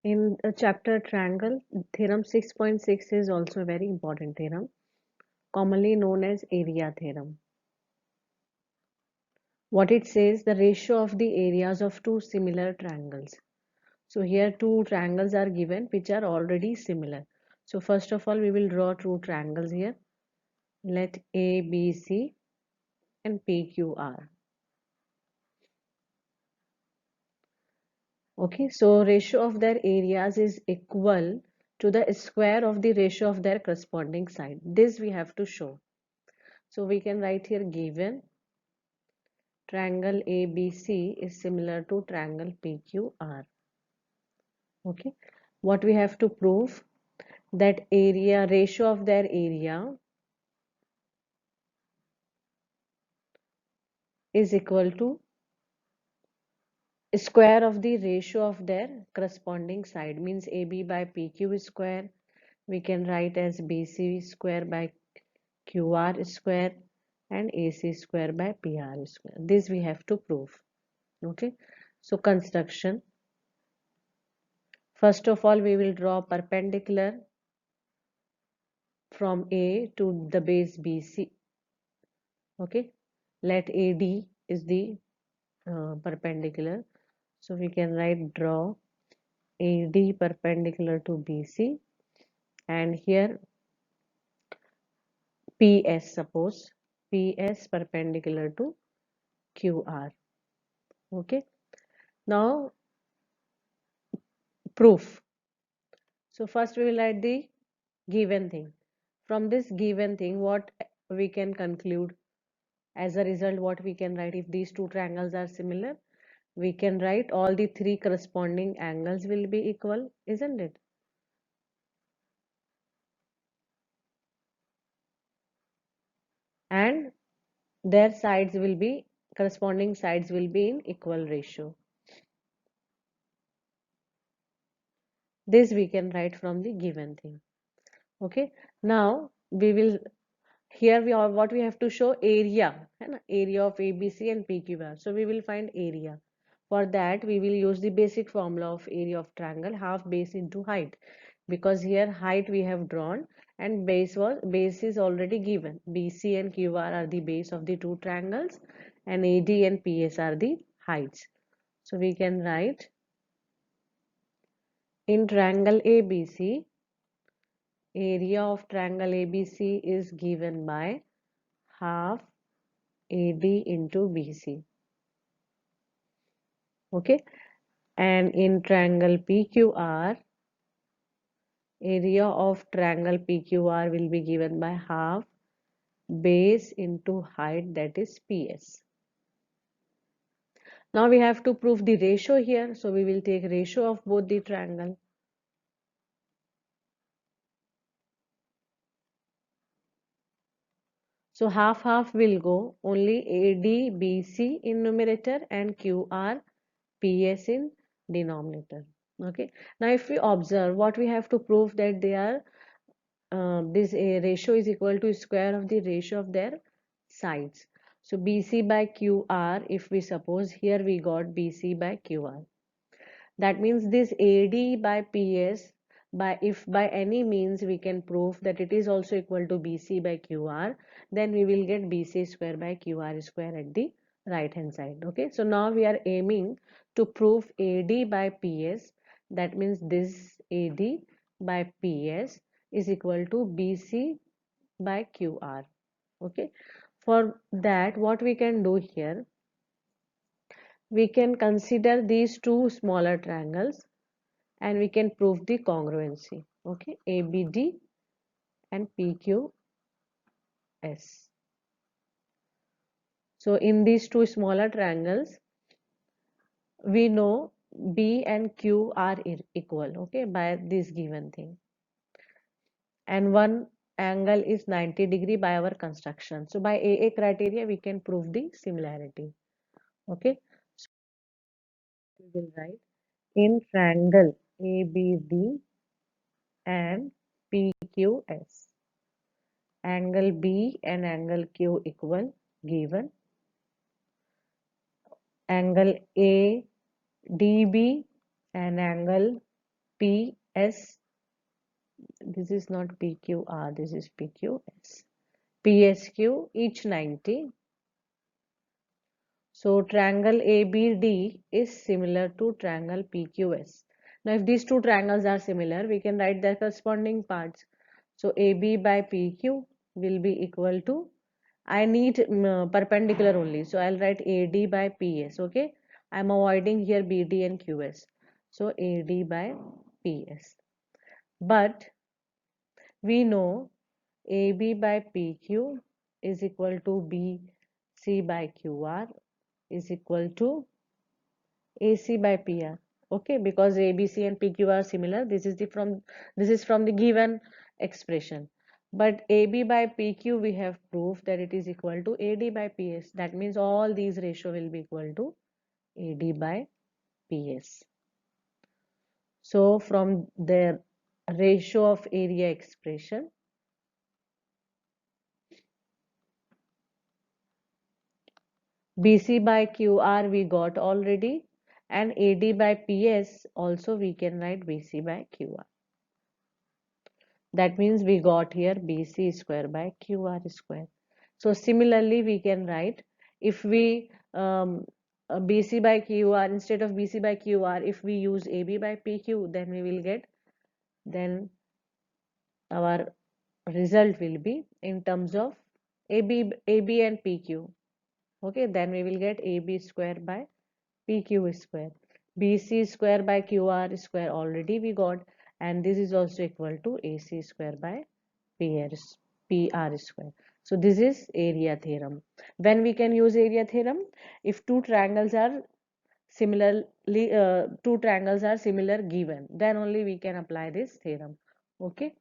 In a chapter triangle, theorem 6.6 is also a very important theorem, commonly known as area theorem. What it says, the ratio of the areas of two similar triangles. So here two triangles are given which are already similar. So first of all, we will draw two triangles here. Let ABC and PQR. Okay, so ratio of their areas is equal to the square of the ratio of their corresponding side. This we have to show. So we can write here given triangle ABC is similar to triangle PQR. Okay, what we have to prove, that area ratio of their area is equal to square of the ratio of their corresponding side, means AB by PQ square we can write as BC square by QR square and AC square by PR square. This we have to prove. Okay, so construction. First of all, we will draw perpendicular from A to the base BC. Okay, let AD is the perpendicular. So we can write draw AD perpendicular to BC, and here PS, suppose PS perpendicular to QR. Okay, now proof. So first we will write the given thing. From this given thing, what we can conclude? As a result, what we can write, if these two triangles are similar, we can write all the three corresponding angles will be equal, isn't it? And their sides will be, corresponding sides will be in equal ratio. This we can write from the given thing. Okay, now we will, here we are, what we have to show, area, area of ABC and PQR. So we will find area. For that we will use the basic formula of area of triangle, half base into height, because here height we have drawn and base is already given. BC and QR are the base of the two triangles and AD and PS are the heights. So we can write, in triangle ABC, area of triangle ABC is given by half AD into BC. Okay, and in triangle PQR, area of triangle PQR will be given by half base into height, that is PS. Now we have to prove the ratio here, so we will take ratio of both the triangle. So half half will go, only ADBC in numerator and QRPS in denominator. Okay, now if we observe, what we have to prove, that they are this ratio is equal to square of the ratio of their sides. So BC by QR, if we suppose here we got BC by QR, that means this AD by PS, by if by any means we can prove that it is also equal to BC by QR, then we will get BC square by QR square at the right hand side. Okay, so now we are aiming to prove AD by PS, that means this AD by PS is equal to BC by QR. Okay, for that what we can do here, we can consider these two smaller triangles and we can prove the congruency. Okay, ABD and PQS. So in these two smaller triangles, we know B and Q are equal, okay, by this given thing, and one angle is 90 degree by our construction. So by AA criteria we can prove the similarity. Okay, so we will write, in triangle ABD and PQS, angle B and angle Q equal, given, angle ADB and angle PS, this is not PQR, this is PQS. PSQ each 90. So triangle ABD is similar to triangle PQS. Now if these two triangles are similar, we can write their corresponding parts. So AB by PQ will be equal to, I need perpendicular only. So I'll write AD by PS. Okay. I'm avoiding here BD and QS. So AD by PS. But we know AB by PQ is equal to BC by QR is equal to AC by PR. Okay, because ABC and PQ are similar. This is from the given expression. But AB by PQ we have proved that it is equal to AD by PS. That means all these ratio will be equal to AD by PS. So from the ratio of area expression, BC by QR we got already, and AD by PS also we can write BC by QR. That means we got here BC square by QR square. So similarly, we can write, if we BC by QR, instead of BC by QR, if we use AB by PQ, then we will get, then our result will be in terms of AB and PQ. Okay, then we will get AB square by PQ square. BC square by QR square already we got, and this is also equal to AC square by PR square. So this is area theorem. When we can use area theorem? If two triangles are similar given, then only we can apply this theorem. Okay.